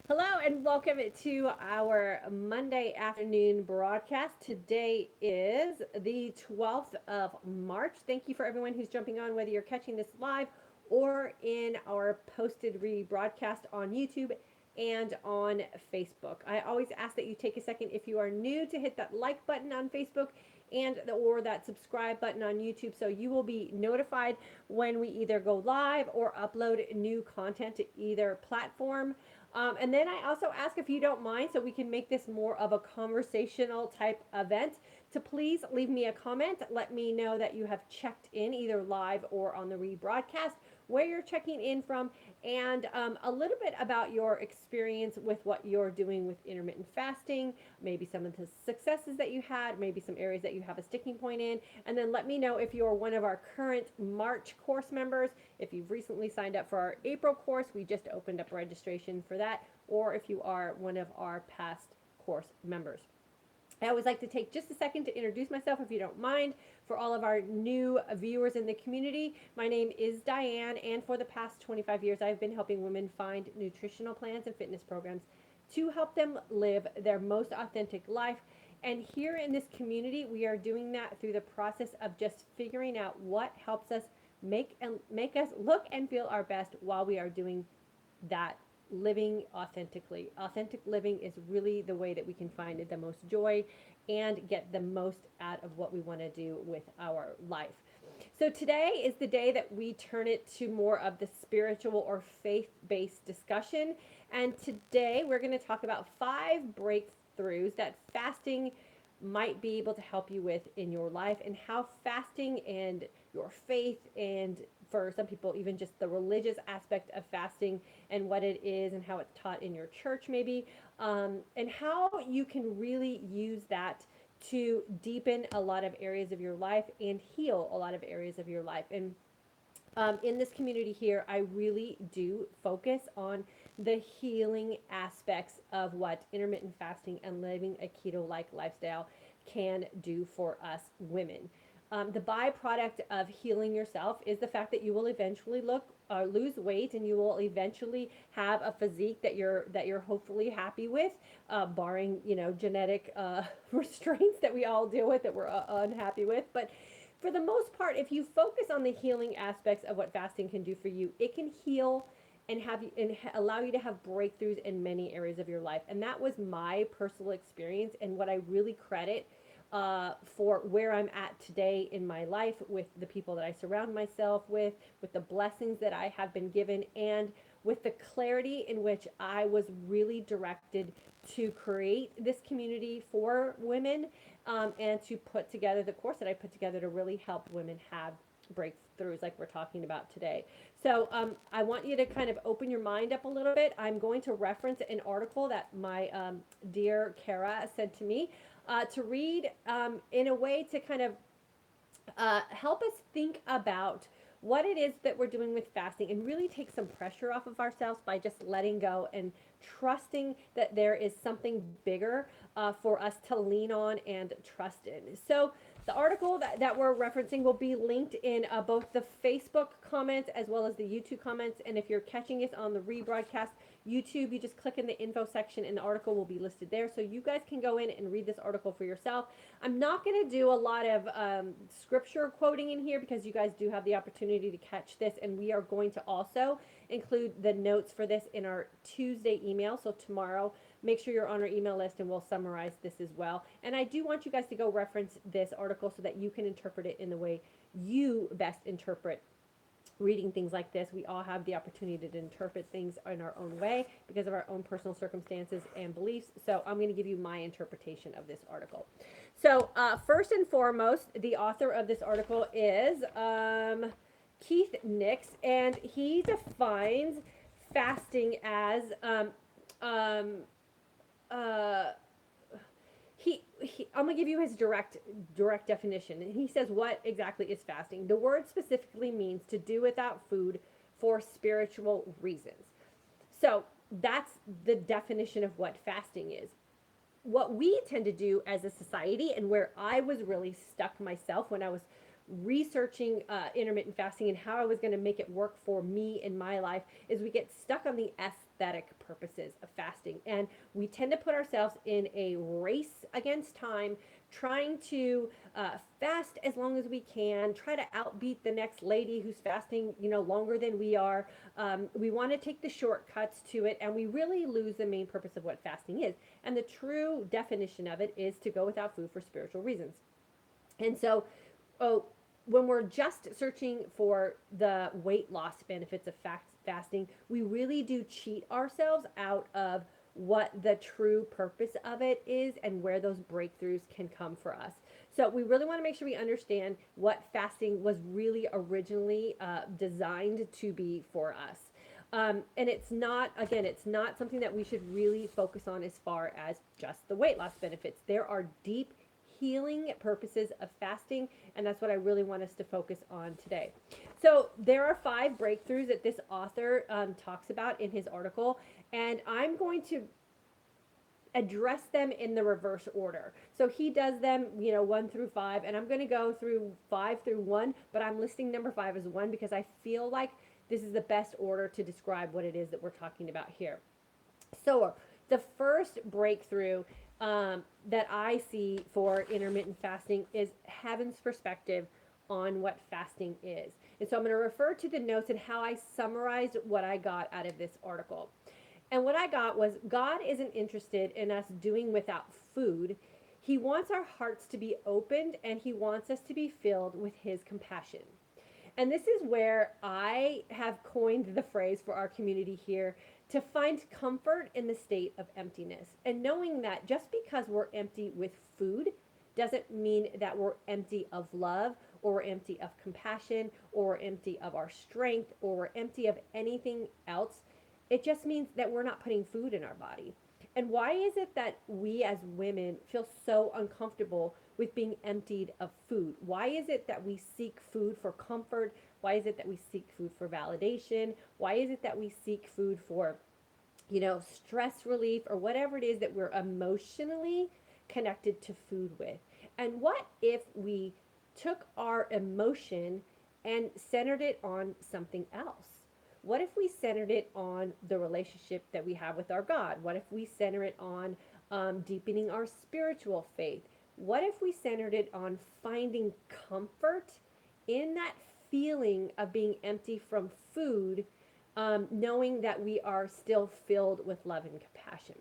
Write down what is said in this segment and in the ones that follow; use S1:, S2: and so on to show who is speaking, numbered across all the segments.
S1: Hello and welcome to our Monday afternoon broadcast. Today is the 12th of March. Thank you for everyone who's jumping on, whether you're catching this live or in our posted rebroadcast on YouTube and on Facebook. I always ask that you take a second if you are new to hit that like button on Facebook and or that subscribe button on YouTube so you will be notified when we either go live or upload new content to either platform. And then I also ask if you don't mind, so we can make this more of a conversational type event, to please leave me a comment. Let me know that you have checked in either live or on the rebroadcast, where you're checking in from, and a little bit about your experience with what you're doing with intermittent fasting, maybe some of the successes that you had, maybe some areas that you have a sticking point in, and then let me know if you're one of our current March course members, if you've recently signed up for our April course, we just opened up registration for that, or if you are one of our past course members. I always like to take just a second to introduce myself, if you don't mind, for all of our new viewers in the community. My name is Diane, and for the past 25 years, I've been helping women find nutritional plans and fitness programs to help them live their most authentic life. And here in this community, we are doing that through the process of just figuring out what helps us make us look and feel our best while we are doing that, living authentically. Authentic living is really the way that we can find the most joy and get the most out of what we want to do with our life. So today is the day that we turn it to more of the spiritual or faith-based discussion. And today we're going to talk about 5 breakthroughs that fasting might be able to help you with in your life, and how fasting and your faith, and for some people even just the religious aspect of fasting and what it is and how it's taught in your church maybe, and how you can really use that to deepen a lot of areas of your life and heal a lot of areas of your life. And in this community here, I really do focus on the healing aspects of what intermittent fasting and living a keto like lifestyle can do for us women. The byproduct of healing yourself is the fact that you will eventually lose weight, and you will eventually have a physique that you're hopefully happy with, barring genetic restraints that we all deal with that we're unhappy with. But for the most part, if you focus on the healing aspects of what fasting can do for you, it can heal and allow you to have breakthroughs in many areas of your life. And that was my personal experience, and what I really credit for where I'm at today in my life, with the people that I surround myself with the blessings that I have been given, and with the clarity in which I was really directed to create this community for women, and to put together the course that I put together to really help women have breakthroughs like we're talking about today. So I want you to kind of open your mind up a little bit. I'm going to reference an article that my dear Kara sent to me to read, in a way to kind of help us think about what it is that we're doing with fasting, and really take some pressure off of ourselves by just letting go and trusting that there is something bigger for us to lean on and trust in. So the article that we're referencing will be linked in both the Facebook comments as well as the YouTube comments. And if you're catching us on the rebroadcast YouTube, you just click in the info section and the article will be listed there. So you guys can go in and read this article for yourself. I'm not going to do a lot of scripture quoting in here, because you guys do have the opportunity to catch this. And we are going to also include the notes for this in our Tuesday email. So tomorrow, make sure you're on our email list and we'll summarize this as well. And I do want you guys to go reference this article so that you can interpret it in the way you best interpret reading things like this. We all have the opportunity to interpret things in our own way because of our own personal circumstances and beliefs. So I'm going to give you my interpretation of this article. So first and foremost, the author of this article is Keith Nix, and he defines fasting as uh, I'm gonna give you his direct definition. And he says, what exactly is fasting? The word specifically means to do without food for spiritual reasons. So that's the definition of what fasting is. What we tend to do as a society, and where I was really stuck myself when I was researching intermittent fasting and how I was going to make it work for me in my life, is we get stuck on the aesthetic purposes of fasting. And we tend to put ourselves in a race against time, trying to fast as long as we can, try to outbeat the next lady who's fasting, longer than we are. We want to take the shortcuts to it, and we really lose the main purpose of what fasting is. And the true definition of it is to go without food for spiritual reasons. And so, oh, when we're just searching for the weight loss benefits of fasting, we really do cheat ourselves out of what the true purpose of it is and where those breakthroughs can come for us. So we really want to make sure we understand what fasting was really originally designed to be for us. And it's not, again, it's not something that we should really focus on as far as just the weight loss benefits. There are deep healing purposes of fasting, and that's what I really want us to focus on today. So there are 5 breakthroughs that this author talks about in his article, and I'm going to address them in the reverse order. So he does them, 1 through 5, and I'm going to go through 5 through 1, but I'm listing number 5 as 1 because I feel like this is the best order to describe what it is that we're talking about here. So the first breakthrough that I see for intermittent fasting is heaven's perspective on what fasting is. And so I'm going to refer to the notes and how I summarized what I got out of this article. And what I got was God isn't interested in us doing without food. He wants our hearts to be opened, and he wants us to be filled with his compassion. And this is where I have coined the phrase for our community here to find comfort in the state of emptiness. And knowing that just because we're empty with food doesn't mean that we're empty of love, or we're empty of compassion, or we're empty of our strength, or we're empty of anything else. It just means that we're not putting food in our body. And why is it that we as women feel so uncomfortable with being emptied of food? Why is it that we seek food for comfort? Why is it that we seek food for validation? Why is it that we seek food for, stress relief, or whatever it is that we're emotionally connected to food with? And what if we took our emotion and centered it on something else? What if we centered it on the relationship that we have with our God? What if we center it on deepening our spiritual faith? What if we centered it on finding comfort in that feeling of being empty from food, knowing that we are still filled with love and compassion?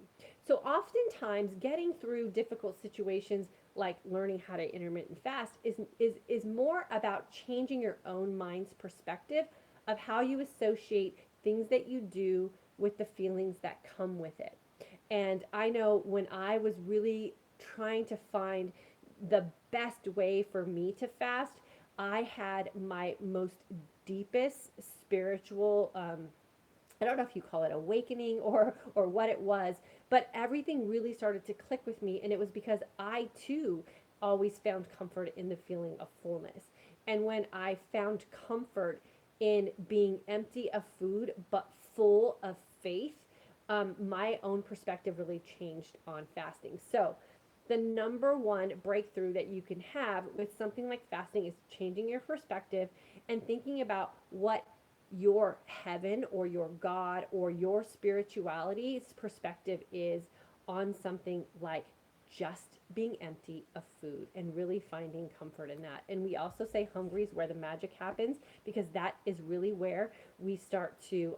S1: So oftentimes getting through difficult situations like learning how to intermittent fast is more about changing your own mind's perspective of how you associate things that you do with the feelings that come with it. And I know when I was really trying to find the best way for me to fast, I had my most deepest spiritual, I don't know if you call it awakening or what it was, but everything really started to click with me. And it was because I too always found comfort in the feeling of fullness. And when I found comfort in being empty of food but full of faith, my own perspective really changed on fasting. So the number one breakthrough that you can have with something like fasting is changing your perspective and thinking about what your heaven or your God or your spirituality's perspective is on something like just being empty of food and really finding comfort in that. And we also say hungry is where the magic happens, because that is really where we start to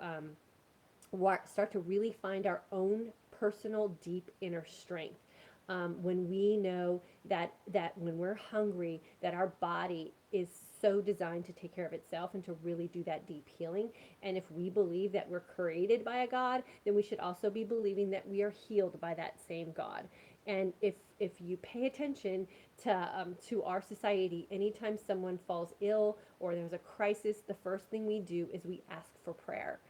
S1: really find our own personal deep inner strength. When we know that when we're hungry, that our body is so designed to take care of itself and to really do that deep healing. And if we believe that we're created by a God, then we should also be believing that we are healed by that same God. And if you pay attention to our society, anytime someone falls ill or there's a crisis, the first thing we do is we ask for prayer.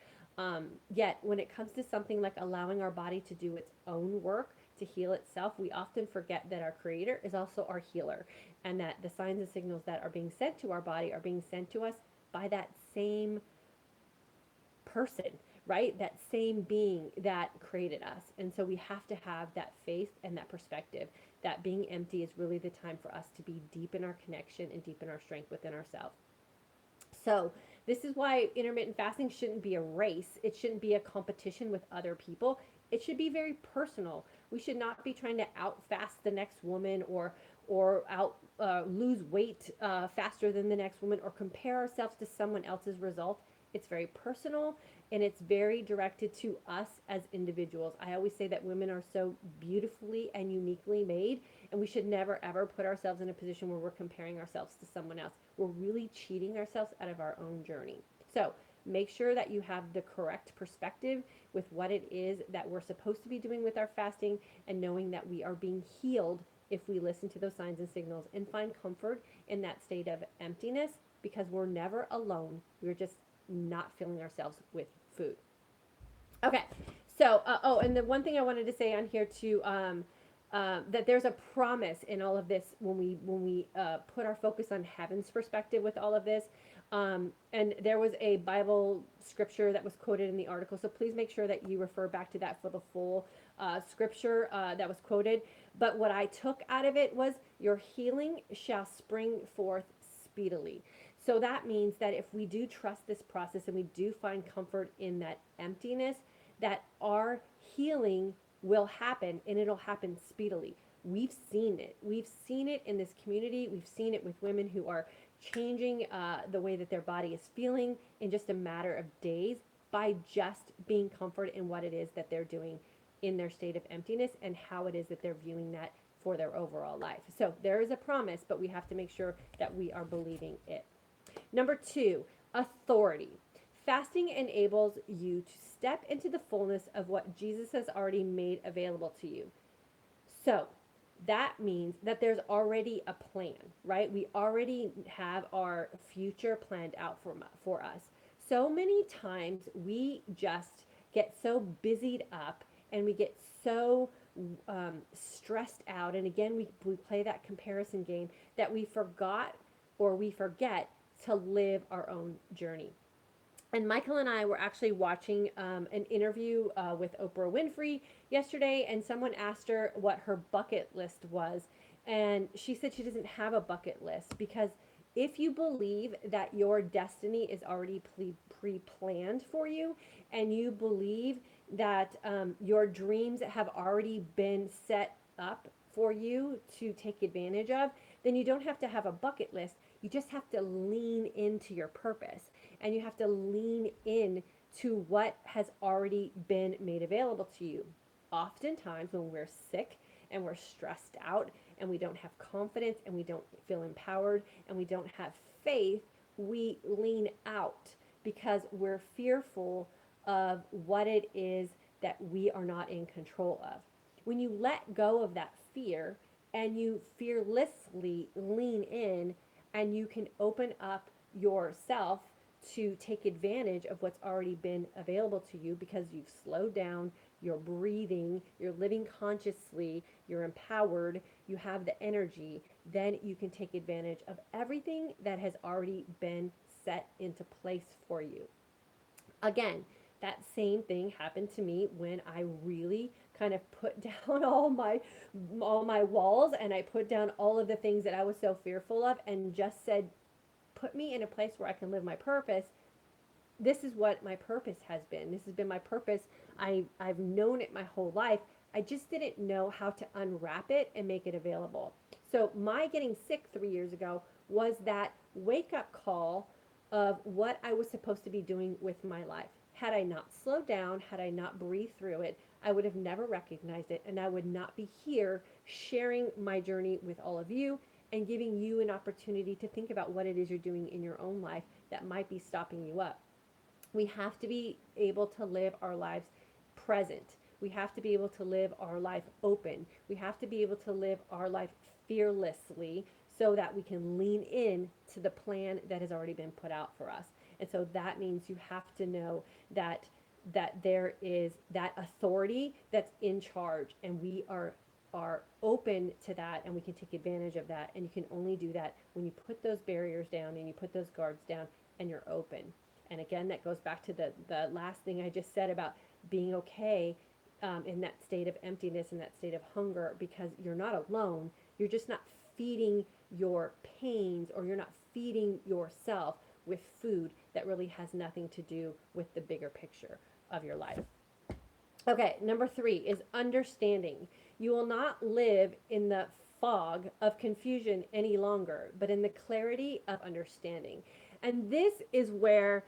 S1: Yet when it comes to something like allowing our body to do its own work, to heal itself, we often forget that our creator is also our healer, and that the signs and signals that are being sent to our body are being sent to us by that same person, right? That same being that created us. And so we have to have that faith and that perspective that being empty is really the time for us to be deep in our connection and deep in our strength within ourselves. So This is why intermittent fasting shouldn't be a race. It shouldn't be a competition with other people. It should be very personal. We should not be trying to out fast the next woman, or out lose weight faster than the next woman, or compare ourselves to someone else's result. It's very personal, and it's very directed to us as individuals. I always say that women are so beautifully and uniquely made, and we should never ever put ourselves in a position where we're comparing ourselves to someone else. We're really cheating ourselves out of our own journey. So make sure that you have the correct perspective with what it is that we're supposed to be doing with our fasting, and knowing that we are being healed if we listen to those signs and signals and find comfort in that state of emptiness, because we're never alone. We're just not filling ourselves with food. Okay, so oh, and the one thing I wanted to say on here too, that there's a promise in all of this when we put our focus on heaven's perspective with all of this. And there was a Bible scripture that was quoted in the article, so please make sure that you refer back to that for the full scripture that was quoted. But what I took out of it was, your healing shall spring forth speedily. So that means that if we do trust this process and we do find comfort in that emptiness, that our healing will happen, and it'll happen speedily. We've seen it. We've seen it in this community. We've seen it with women who are changing the way that their body is feeling in just a matter of days, by just being comfort in what it is that they're doing in their state of emptiness, and how it is that they're viewing that for their overall life. So there is a promise, but we have to make sure that we are believing it. Number 2, authority. Fasting enables you to step into the fullness of what Jesus has already made available to you. So that means that there's already a plan, right? We already have our future planned out for us. So many times we just get so busied up, and we get so stressed out. And again, we play that comparison game, that we forgot, or we forget to live our own journey. And Michael and I were actually watching an interview with Oprah Winfrey yesterday, and someone asked her what her bucket list was. And she said she doesn't have a bucket list, because if you believe that your destiny is already pre-planned for you, and you believe that your dreams have already been set up for you to take advantage of, then you don't have to have a bucket list. You just have to lean into your purpose, and you have to lean in to what has already been made available to you. Oftentimes when we're sick and we're stressed out and we don't have confidence and we don't feel empowered and we don't have faith, we lean out because we're fearful of what it is that we are not in control of. When you let go of that fear and you fearlessly lean in, and you can open up yourself to take advantage of what's already been available to you, because you've slowed down, you're breathing, you're living consciously, you're empowered, you have the energy, then you can take advantage of everything that has already been set into place for you. Again, that same thing happened to me when I really kind of put down all my walls, and I put down all of the things that I was so fearful of, and just said, put me in a place where I can live my purpose. This is what my purpose has been. This has been my purpose. I've known it my whole life. I just didn't know how to unwrap it and make it available. So my getting sick 3 years ago was that wake up call of what I was supposed to be doing with my life. Had I not slowed down, had I not breathed through it, I would have never recognized it, and I would not be here sharing my journey with all of you and giving you an opportunity to think about what it is you're doing in your own life that might be stopping you up. We have to be able to live our lives present. We have to be able to live our life open. We have to be able to live our life fearlessly, so that we can lean in to the plan that has already been put out for us. And so that means you have to know that there is that authority that's in charge, and we are open to that, and we can take advantage of that. And you can only do that when you put those barriers down and you put those guards down and you're open. And again, that goes back to the last thing I just said about being okay in that state of emptiness and that state of hunger, because you're not alone. You're just not feeding your pains, or you're not feeding yourself with food. that really has nothing to do with the bigger picture of your life. Okay, number 3 is understanding. You will not live in the fog of confusion any longer, but in the clarity of understanding. And this is where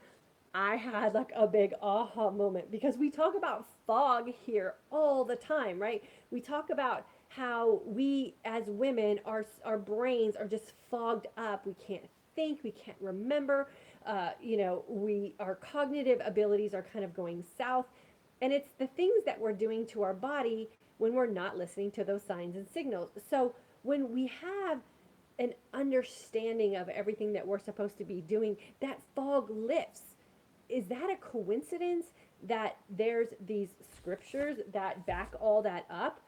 S1: I had like a big aha moment, because we talk about fog here all the time, right? We talk about how we as women, our brains are just fogged up. We can't think, we can't remember. Our cognitive abilities are kind of going south, and it's the things that we're doing to our body when we're not listening to those signs and signals. So when we have an understanding of everything that we're supposed to be doing, that fog lifts. Is that a coincidence that there's these scriptures that back all that up?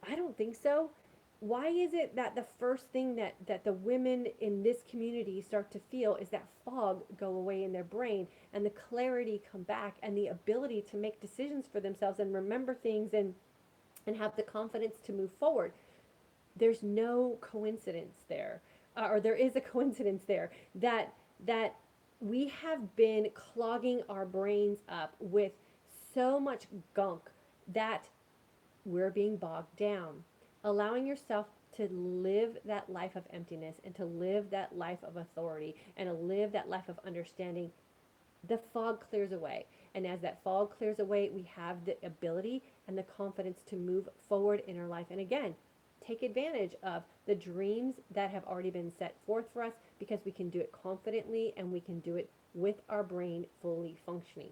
S1: I don't think so. Why is it that the first thing that the women in this community start to feel is that fog go away in their brain, and the clarity come back, and the ability to make decisions for themselves and remember things, and have the confidence to move forward? There's no coincidence there, or there is a coincidence there, that we have been clogging our brains up with so much gunk that we're being bogged down. Allowing yourself to live that life of emptiness, and to live that life of authority, and to live that life of understanding, the fog clears away. And as that fog clears away, we have the ability and the confidence to move forward in our life. And again, take advantage of the dreams that have already been set forth for us, because we can do it confidently, and we can do it with our brain fully functioning.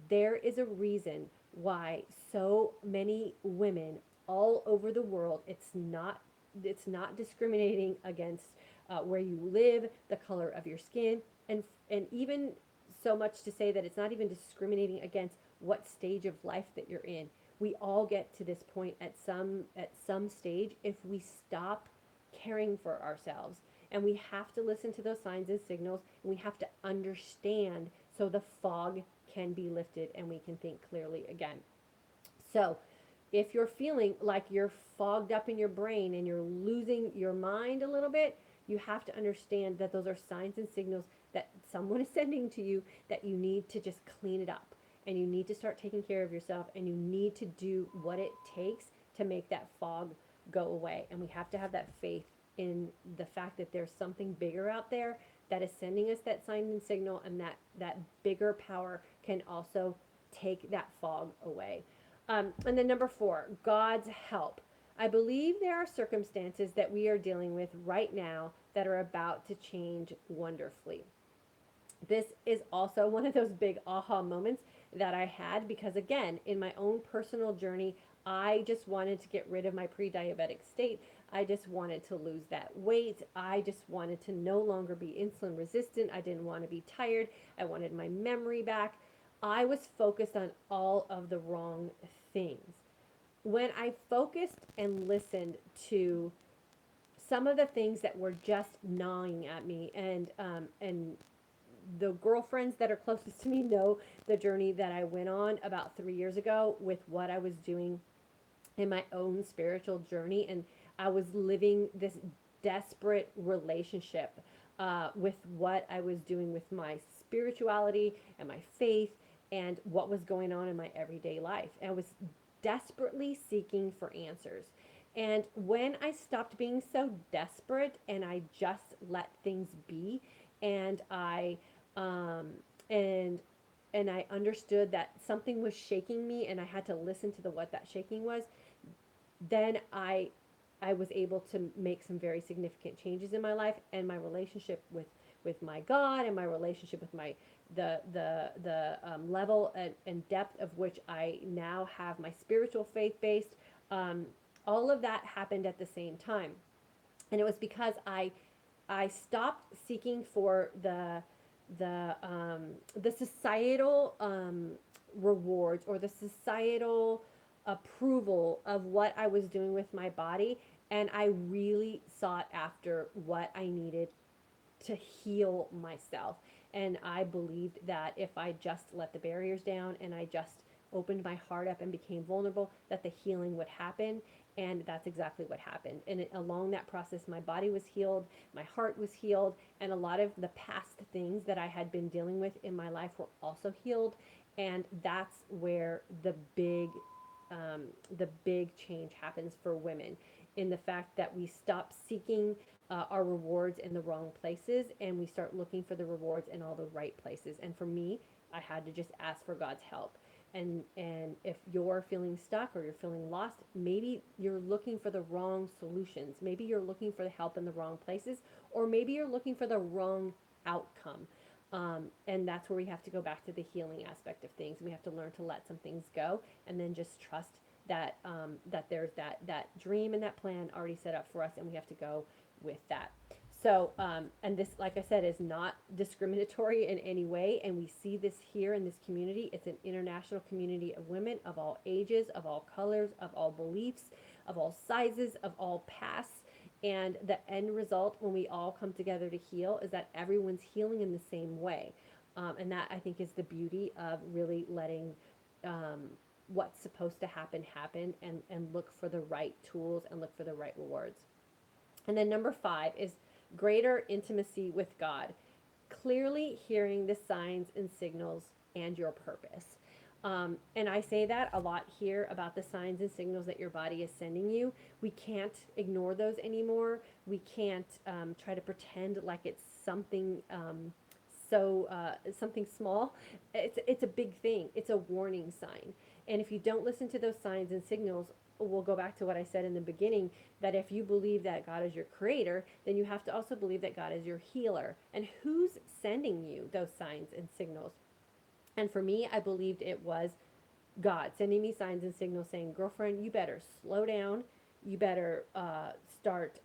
S1: There is a reason why so many women all over the world, it's not discriminating against where you live, the color of your skin, and even so much to say that it's not even discriminating against what stage of life that you're in. We all get to this point at some stage if we stop caring for ourselves. And we have to listen to those signs and signals, and we have to understand, so the fog can be lifted and we can think clearly again. So if you're feeling like you're fogged up in your brain and you're losing your mind a little bit, you have to understand that those are signs and signals that someone is sending to you, that you need to just clean it up, and you need to start taking care of yourself, and you need to do what it takes to make that fog go away. And we have to have that faith in the fact that there's something bigger out there that is sending us that sign and signal, and that bigger power can also take that fog away. And then number 4, God's help. I believe there are circumstances that we are dealing with right now that are about to change wonderfully. This is also one of those big aha moments that I had, because again, in my own personal journey, I just wanted to get rid of my pre-diabetic state. I just wanted to lose that weight. I just wanted to no longer be insulin resistant. I didn't want to be tired. I wanted my memory back. I was focused on all of the wrong things. When I focused and listened to some of the things that were just gnawing at me, and the girlfriends that are closest to me know the journey that I went on about 3 years ago with what I was doing in my own spiritual journey. And I was living this desperate relationship with what I was doing with my spirituality and my faith, and what was going on in my everyday life. And I was desperately seeking for answers. And when I stopped being so desperate, and I just let things be, and I and I understood that something was shaking me, and I had to listen to what that shaking was, then I was able to make some very significant changes in my life, and my relationship with my God, and my relationship with the level and depth of which I now have my spiritual faith based. All of that happened at the same time, and it was because I stopped seeking for the societal rewards, or the societal approval of what I was doing with my body, and I really sought after what I needed to heal myself. And I believed that if I just let the barriers down, and I just opened my heart up and became vulnerable, that the healing would happen. And that's exactly what happened. And along that process, my body was healed, my heart was healed, and a lot of the past things that I had been dealing with in my life were also healed. And that's where the big change happens for women, in the fact that we stop seeking our rewards in the wrong places, and we start looking for the rewards in all the right places. And for me, I had to just ask for God's help. And if you're feeling stuck or you're feeling lost, maybe you're looking for the wrong solutions. Maybe you're looking for the help in the wrong places, or maybe you're looking for the wrong outcome. And that's where we have to go back to the healing aspect of things. We have to learn to let some things go, and then just trust that that there's that dream and that plan already set up for us, and we have to go with that. So, and this, like I said, is not discriminatory in any way. And we see this here in this community. It's an international community of women of all ages, of all colors, of all beliefs, of all sizes, of all pasts. And the end result, when we all come together to heal, is that everyone's healing in the same way. And that, I think, is the beauty of really letting what's supposed to happen, and look for the right tools and look for the right rewards. And then number 5 is greater intimacy with God, clearly hearing the signs and signals and your purpose. And I say that a lot here about the signs and signals that your body is sending you. We can't ignore those anymore. We can't try to pretend like it's something something small. It's a big thing. It's a warning sign. And if you don't listen to those signs and signals, we'll go back to what I said in the beginning, that if you believe that God is your creator, then you have to also believe that God is your healer. And who's sending you those signs and signals? And for me, I believed it was God sending me signs and signals saying, girlfriend, you better slow down. You better start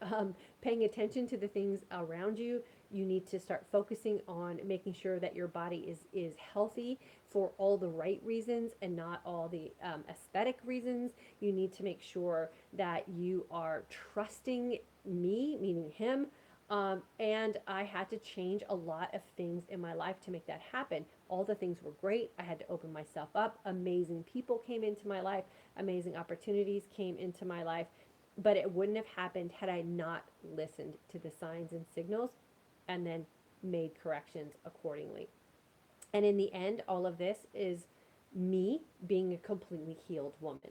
S1: paying attention to the things around you. You need to start focusing on making sure that your body is healthy for all the right reasons and not all the aesthetic reasons. You need to make sure that you are trusting me, meaning him. And I had to change a lot of things in my life to make that happen. All the things were great. I had to open myself up. Amazing people came into my life. Amazing opportunities came into my life. But it wouldn't have happened had I not listened to the signs and signals and then made corrections accordingly. And in the end, all of this is me being a completely healed woman.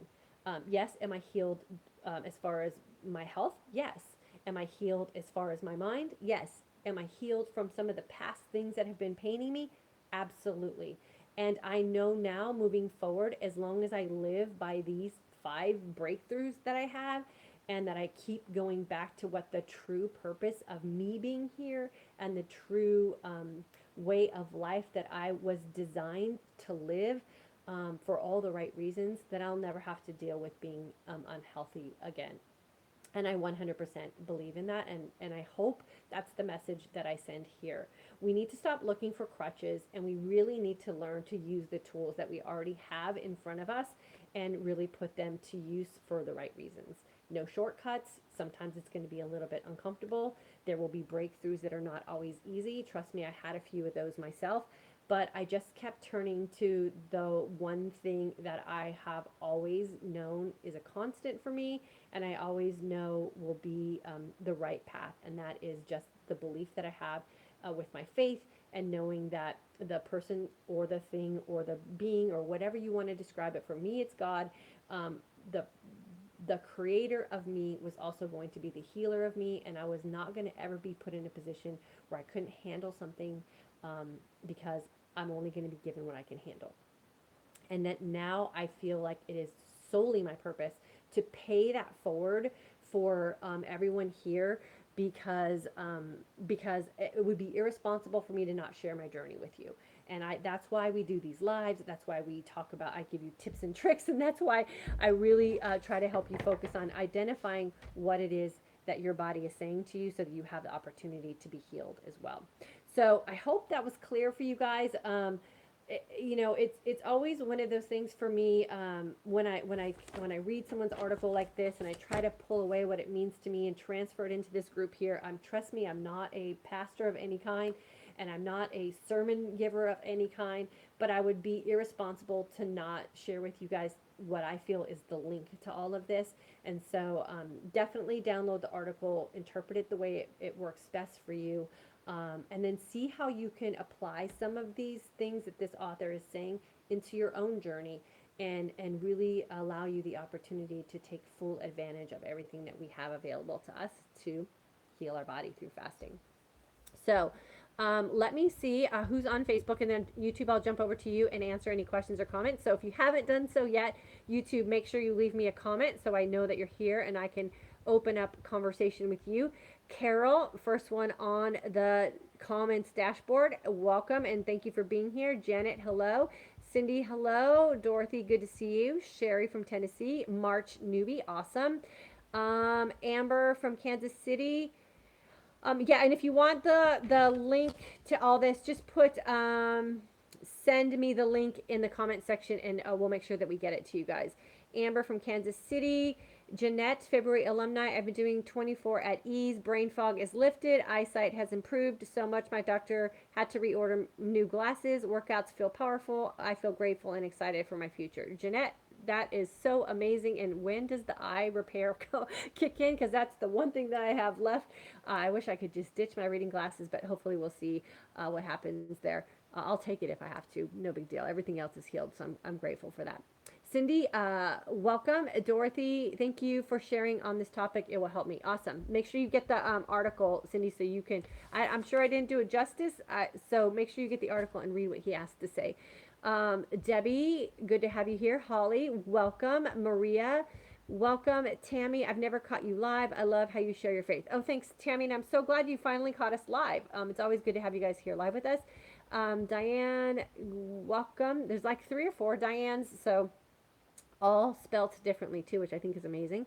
S1: Yes, am I healed as far as my health? Yes. Am I healed as far as my mind? Yes. Am I healed from some of the past things that have been paining me? Absolutely. And I know now, moving forward, as long as I live by these 5 breakthroughs that I have, and that I keep going back to what the true purpose of me being here and the true way of life that I was designed to live for all the right reasons, that I'll never have to deal with being unhealthy again. And I 100% believe in that, and I hope that's the message that I send here. We need to stop looking for crutches, and we really need to learn to use the tools that we already have in front of us and really put them to use for the right reasons. No shortcuts. Sometimes it's going to be a little bit uncomfortable. There will be breakthroughs that are not always easy. Trust me, I had a few of those myself. But I just kept turning to the one thing that I have always known is a constant for me, and I always know will be the right path, and that is just the belief that I have with my faith, and knowing that the person or the thing or the being or whatever you want to describe it, for me it's God. The creator of me was also going to be the healer of me, and I was not going to ever be put in a position where I couldn't handle something because I'm only going to be given what I can handle. And that now I feel like it is solely my purpose to pay that forward for everyone here, because it would be irresponsible for me to not share my journey with you. And that's why we do these lives. That's why we talk about, I give you tips and tricks. And that's why I really try to help you focus on identifying what it is that your body is saying to you, so that you have the opportunity to be healed as well. So I hope that was clear for you guys. It's always one of those things for me when I read someone's article like this, and I try to pull away what it means to me and transfer it into this group here. Trust me, I'm not a pastor of any kind, and I'm not a sermon giver of any kind, but I would be irresponsible to not share with you guys what I feel is the link to all of this. And so definitely download the article, interpret it the way it works best for you, and then see how you can apply some of these things that this author is saying into your own journey, and really allow you the opportunity to take full advantage of everything that we have available to us to heal our body through fasting. So let me see who's on Facebook, and then YouTube, I'll jump over to you and answer any questions or comments. So if you haven't done so yet, YouTube, make sure you leave me a comment so I know that you're here and I can open up conversation with you. Carol, first one on the comments dashboard, welcome and thank you for being here. Janet, hello. Cindy, hello. Dorothy, good to see you. Sherry from Tennessee. March, newbie, awesome. Amber from Kansas City. Yeah, and if you want the link to all this, just put send me the link in the comment section, and we'll make sure that we get it to you guys. Amber from Kansas City. Jeanette, February alumni. I've been doing 24 at ease. Brain fog is lifted. Eyesight has improved so much. My doctor had to reorder new glasses. Workouts feel powerful. I feel grateful and excited for my future. Jeanette, that is so amazing. And when does the eye repair kick in? Because that's the one thing that I have left. I wish I could just ditch my reading glasses, but hopefully we'll see what happens there. I'll take it if I have to. No big deal. Everything else is healed, so I'm grateful for that. Cindy, welcome. Dorothy, thank you for sharing on this topic. It will help me. Awesome. Make sure you get the article, Cindy, so you can, I'm sure I didn't do it justice, so make sure you get the article and read what he has to say. Debbie, good to have you here. Holly, welcome. Maria, welcome. Tammy, I've never caught you live. I love how you share your faith. Oh, thanks, Tammy, and I'm so glad you finally caught us live. It's always good to have you guys here live with us. Diane, welcome. There's like 3 or 4 Dianes, so all spelt differently too, which I think is amazing.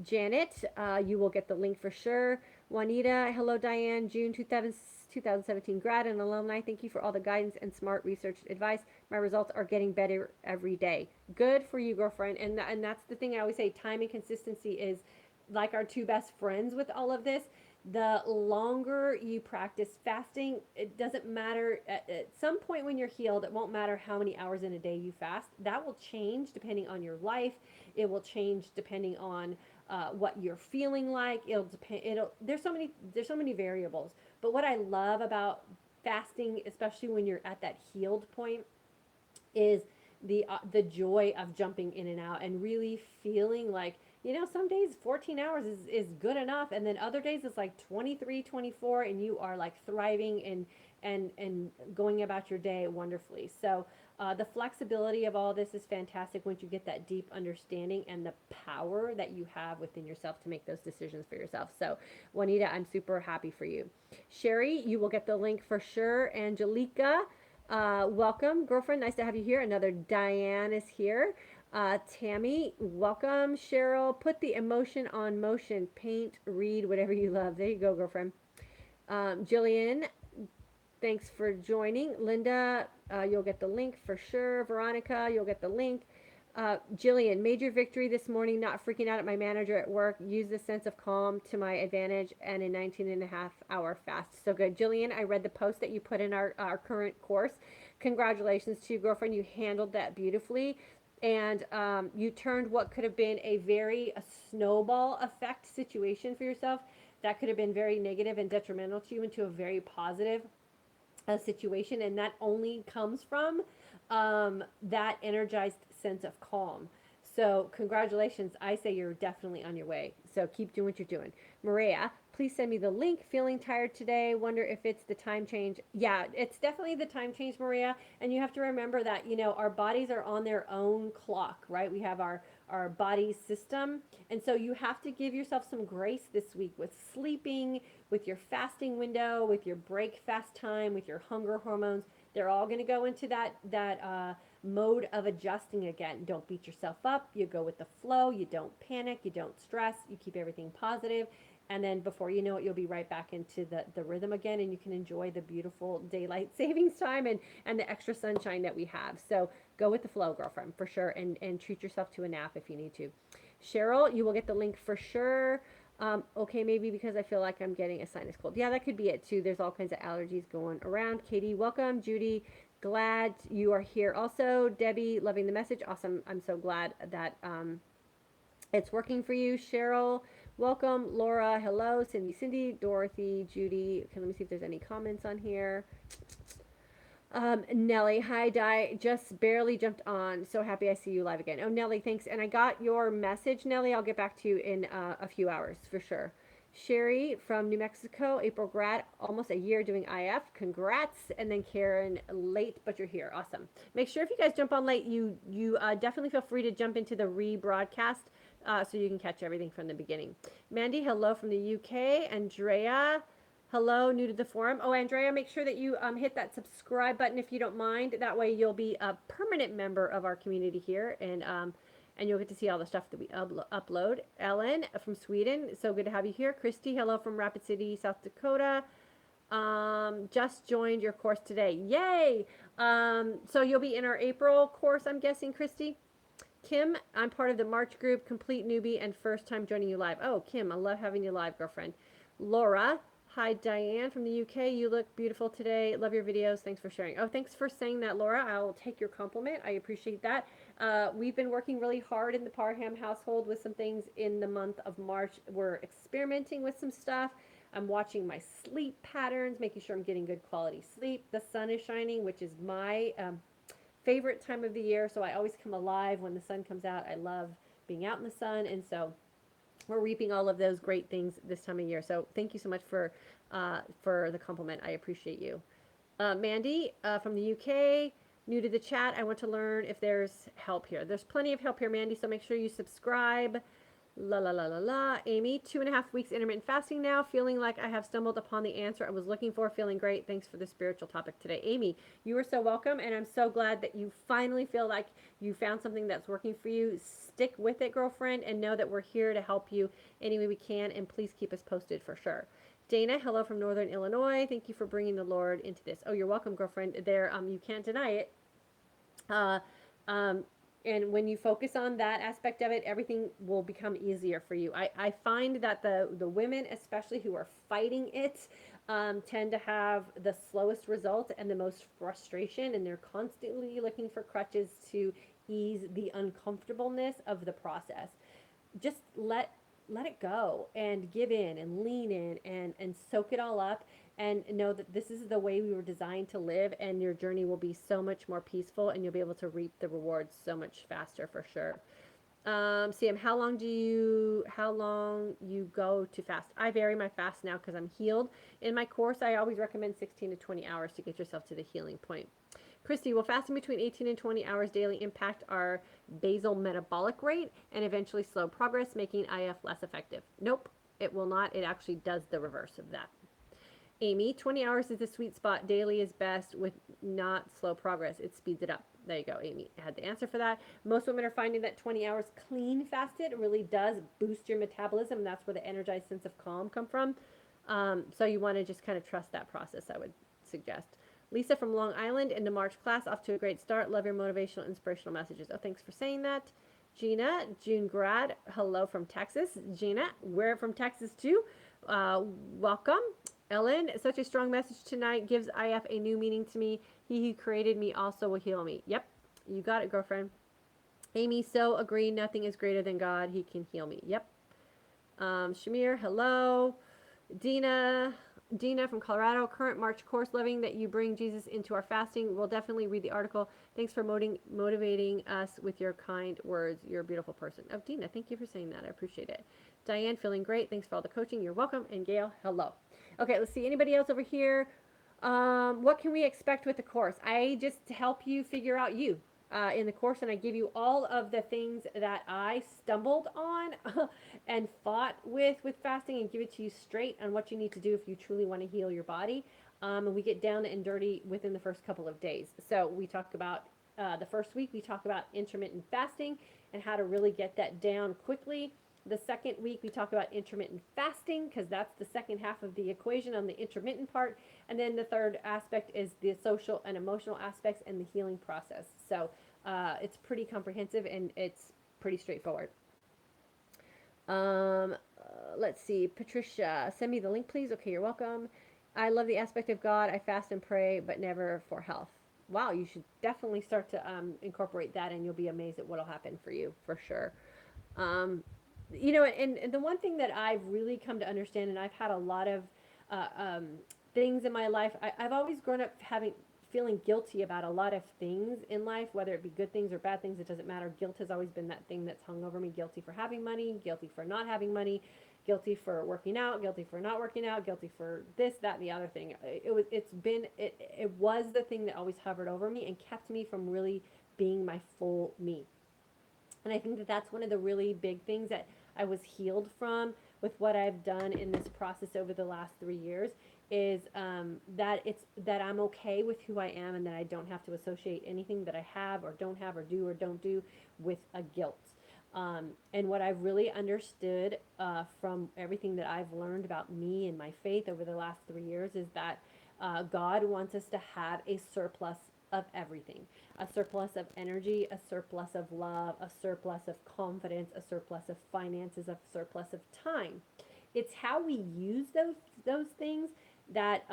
S1: Janet, you will get the link for sure. Juanita, hello Diane, June 2017 grad and alumni. Thank you for all the guidance and smart research advice. My results are getting better every day. Good for you, girlfriend. And that's the thing I always say, time and consistency is like our 2 best friends with all of this. The longer you practice fasting, it doesn't matter. At some point when you're healed, it won't matter how many hours in a day you fast. That will change depending on your life. It will change depending on what you're feeling like. There's so many variables. But what I love about fasting, especially when you're at that healed point, is the joy of jumping in and out and really feeling like, some days 14 hours is good enough, and then other days it's like 23, 24, and you are like thriving and going about your day wonderfully. So the flexibility of all this is fantastic once you get that deep understanding and the power that you have within yourself to make those decisions for yourself. So Juanita, I'm super happy for you. Sherry, you will get the link for sure. Angelica, welcome, girlfriend. Nice to have you here. Another Diane is here. Tammy, welcome. Cheryl, put the emotion on motion. Paint, read, whatever you love. There you go, girlfriend. Jillian, thanks for joining. Linda, you'll get the link for sure. Veronica, you'll get the link. Jillian, major victory this morning, not freaking out at my manager at work. Use the sense of calm to my advantage and a 19.5-hour fast. So good. Jillian, I read the post that you put in our current course. Congratulations to you, girlfriend. You handled that beautifully. And you turned what could have been a snowball effect situation for yourself that could have been very negative and detrimental to you into a very positive situation. And that only comes from that energized sense of calm. So congratulations. I say you're definitely on your way. So keep doing what you're doing. Maria, please send me the link. Feeling tired today. Wonder if it's the time change. Yeah, it's definitely the time change, Maria. And you have to remember that, our bodies are on their own clock, right? We have our body system. And so you have to give yourself some grace this week with sleeping, with your fasting window, with your break fast time, with your hunger hormones. They're all going to go into that mode of adjusting again. Don't beat yourself up. You go with the flow. You don't panic. You don't stress. You keep everything positive. And then before you know it, you'll be right back into the rhythm again, and you can enjoy the beautiful daylight savings time and the extra sunshine that we have. So go with the flow, girlfriend, for sure, and treat yourself to a nap if you need to. Cheryl, you will get the link for sure. Okay, maybe because I feel like I'm getting a sinus cold. Yeah, that could be it too. There's all kinds of allergies going around. Katie, welcome. Judy, glad you are here. Also, Debbie, loving the message. Awesome. I'm so glad that it's working for you. Cheryl, welcome. Laura, hello. Cindy, Dorothy, Judy. Okay, let me see if there's any comments on here. Nellie, hi, Di. Just barely jumped on. So happy I see you live again. Oh, Nellie, thanks. And I got your message, Nellie. I'll get back to you in a few hours for sure. Sherry from New Mexico, April grad, almost a year doing IF. Congrats. And then Karen, late, but you're here. Awesome. Make sure if you guys jump on late, you definitely feel free to jump into the rebroadcast so you can catch everything from the beginning. Mandy, hello from the UK. Andrea, hello, new to the forum. Oh, Andrea, make sure that you hit that subscribe button if you don't mind. That way you'll be a permanent member of our community here, and you'll get to see all the stuff that we upload. Ellen from Sweden, so good to have you here. Christy, hello from Rapid City, South Dakota. Just joined your course today. Yay! So you'll be in our April course, I'm guessing, Christy. Kim, I'm part of the March group, complete newbie and first time joining you live. Oh, Kim, I love having you live, girlfriend. Laura, hi, Diane from the UK. You look beautiful today. Love your videos. Thanks for sharing. Oh, thanks for saying that, Laura. I'll take your compliment. I appreciate that. We've been working really hard in the Parham household with some things in the month of March. We're experimenting with some stuff. I'm watching my sleep patterns, making sure I'm getting good quality sleep. The sun is shining, which is my favorite time of the year. So I always come alive when the sun comes out. I love being out in the sun. And so we're reaping all of those great things this time of year. So thank you so much for the compliment. I appreciate you. Mandy from the UK, new to the chat. I want to learn if there's help here. There's plenty of help here, Mandy. So make sure you subscribe. La la la la la. Amy, 2.5 weeks intermittent fasting now. Feeling like I have stumbled upon the answer I was looking for. Feeling great. Thanks for the spiritual topic today. Amy, you are so welcome. And I'm so glad that you finally feel like you found something that's working for you. Stick with it, girlfriend, and know that we're here to help you any way we can. And please keep us posted for sure. Dana, hello from Northern Illinois. Thank you for bringing the Lord into this. Oh, you're welcome, girlfriend. There, you can't deny it. Uh, um, and when you focus on that aspect of it, everything will become easier for you. I find that the women, especially who are fighting it, tend to have the slowest results and the most frustration, and they're constantly looking for crutches to ease the uncomfortableness of the process. Just let it go and give in and lean in and soak it all up and know that this is the way we were designed to live, and your journey will be so much more peaceful and you'll be able to reap the rewards so much faster for sure. Sam, how long you go to fast? I vary my fast now because I'm healed. In my course, I always recommend 16 to 20 hours to get yourself to the healing point. Christy, will fasting between 18 and 20 hours daily impact our basal metabolic rate and eventually slow progress, making IF less effective? Nope, it will not. It actually does the reverse of that. Amy, 20 hours is the sweet spot. Daily is best with not slow progress. It speeds it up. There you go, Amy. I had the answer for that. Most women are finding that 20 hours clean fasted really does boost your metabolism. That's where the energized sense of calm come from. So you want to just kind of trust that process, I would suggest. Lisa from Long Island in the March class, off to a great start. Love your motivational, inspirational messages. Oh, thanks for saying that. Gina, June grad, hello from Texas. Gina, we're from Texas too. Welcome. Ellen, such a strong message tonight. Gives IF a new meaning to me. He who created me also will heal me. Yep, you got it, girlfriend. Amy, so agree. Nothing is greater than God. He can heal me. Yep. Shamir, hello. Dina from Colorado. Current March course. Loving that you bring Jesus into our fasting. We'll definitely read the article. Thanks for motivating us with your kind words. You're a beautiful person. Oh, Dina, thank you for saying that. I appreciate it. Diane, feeling great. Thanks for all the coaching. You're welcome. And Gail, hello. Okay, let's see. Anybody else over here? What can we expect with the course? I just help you figure out you in the course, and I give you all of the things that I stumbled on and fought with fasting, and give it to you straight on what you need to do if you truly want to heal your body. And we get down and dirty within the first couple of days. So we talk about the first week, we talk about intermittent fasting and how to really get that down quickly. The second week, we talk about intermittent fasting because that's the second half of the equation on the intermittent part. And then the third aspect is the social and emotional aspects and the healing process. So it's pretty comprehensive and it's pretty straightforward. Let's see. Patricia, send me the link, please. Okay, you're welcome. I love the aspect of God. I fast and pray, but never for health. Wow, you should definitely start to incorporate that, and you'll be amazed at what will happen for you, for sure. Um, and the one thing that I've really come to understand, and I've had a lot of uh, um, things in my life. I've always grown up having feeling guilty about a lot of things in life, whether it be good things or bad things. It doesn't matter. Guilt has always been that thing that's hung over me. Guilty for having money, guilty for not having money, guilty for working out, guilty for not working out, guilty for this, that, and the other thing. It was the thing that always hovered over me and kept me from really being my full me. And I think that that's one of the really big things that I was healed from with what I've done in this process over the last 3 years is that I'm okay with who I am and that I don't have to associate anything that I have or don't do with a guilt. And what I've really understood from everything that I've learned about me and my faith over the last 3 years is that God wants us to have a surplus of everything, a surplus of energy, a surplus of love, a surplus of confidence, a surplus of finances, a surplus of time. It's how we use those things that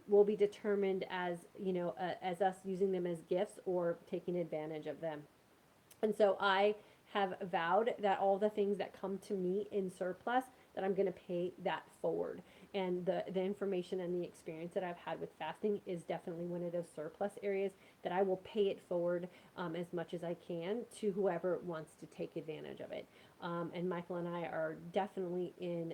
S1: will be determined as as us using them as gifts or taking advantage of them. And so I have vowed that all the things that come to me in surplus, that I'm going to pay that forward. And the information and the experience that I've had with fasting is definitely one of those surplus areas that I will pay it forward as much as I can to whoever wants to take advantage of it. And Michael and I are definitely in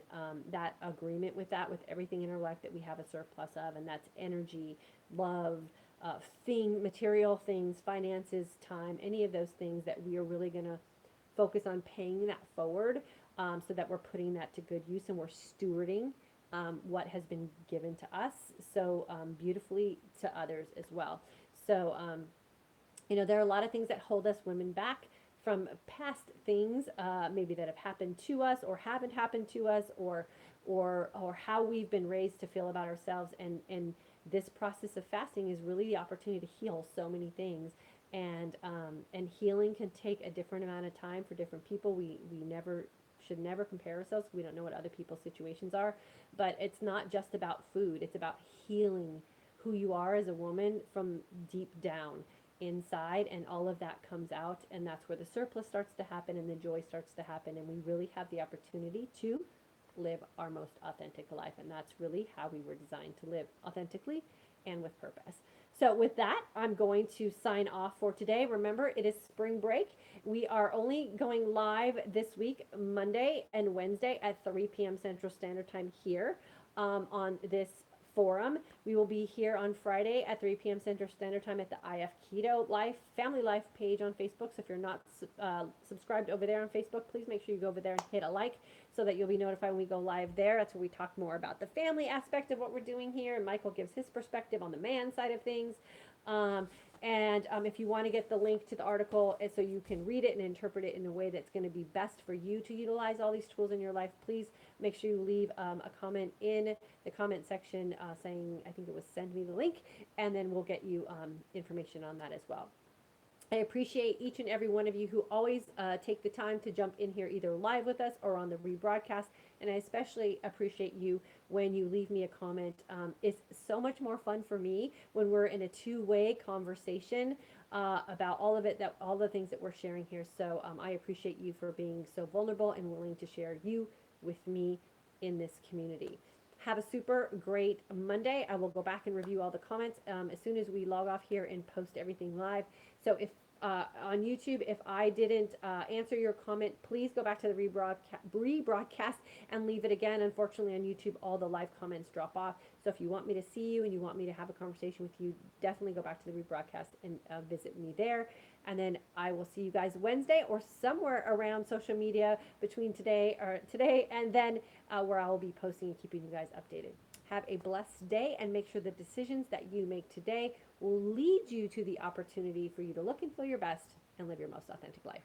S1: that agreement with that, with everything in our life that we have a surplus of, and that's energy, love, material things, finances, time, any of those things that we are really going to focus on paying that forward so that we're putting that to good use and we're stewarding what has been given to us so beautifully to others as well. So, there are a lot of things that hold us women back from past things, maybe that have happened to us or haven't happened to us, or how we've been raised to feel about ourselves. And this process of fasting is really the opportunity to heal so many things. And healing can take a different amount of time for different people. We never should never compare ourselves. We don't know what other people's situations are, but it's not just about food. It's about healing who you are as a woman from deep down inside, and all of that comes out, and that's where the surplus starts to happen and the joy starts to happen, and we really have the opportunity to live our most authentic life. And that's really how we were designed, to live authentically and with purpose. So with that, I'm going to sign off for today. Remember, it is spring break. We are only going live this week, Monday and Wednesday at 3 p.m. Central Standard Time here on this forum. We will be here on Friday at 3 p.m. Central Standard Time at the IF Keto Life Family Life page on Facebook. So if you're not subscribed over there on Facebook, please make sure you go over there and hit a like so that you'll be notified when we go live there. That's where we talk more about the family aspect of what we're doing here, and Michael gives his perspective on the man side of things. And if you want to get the link to the article so you can read it and interpret it in a way that's going to be best for you to utilize all these tools in your life, please make sure you leave a comment in the comment section saying, I think it was send me the link, and then we'll get you information on that as well. I appreciate each and every one of you who always take the time to jump in here either live with us or on the rebroadcast. And I especially appreciate you when you leave me a comment. It's so much more fun for me when we're in a two-way conversation about all of it, that all the things that we're sharing here. So I appreciate you for being so vulnerable and willing to share you with me in this community. Have a super great Monday. I will go back and review all the comments as soon as we log off here and post everything live. So if on YouTube, if I didn't answer your comment, please go back to the rebroadcast and leave it again. Unfortunately, on YouTube, all the live comments drop off. So if you want me to see you and you want me to have a conversation with you, definitely go back to the rebroadcast and visit me there. And then I will see you guys Wednesday or somewhere around social media between today and then where I will be posting and keeping you guys updated. Have a blessed day, and make sure the decisions that you make today will lead you to the opportunity for you to look and feel your best and live your most authentic life.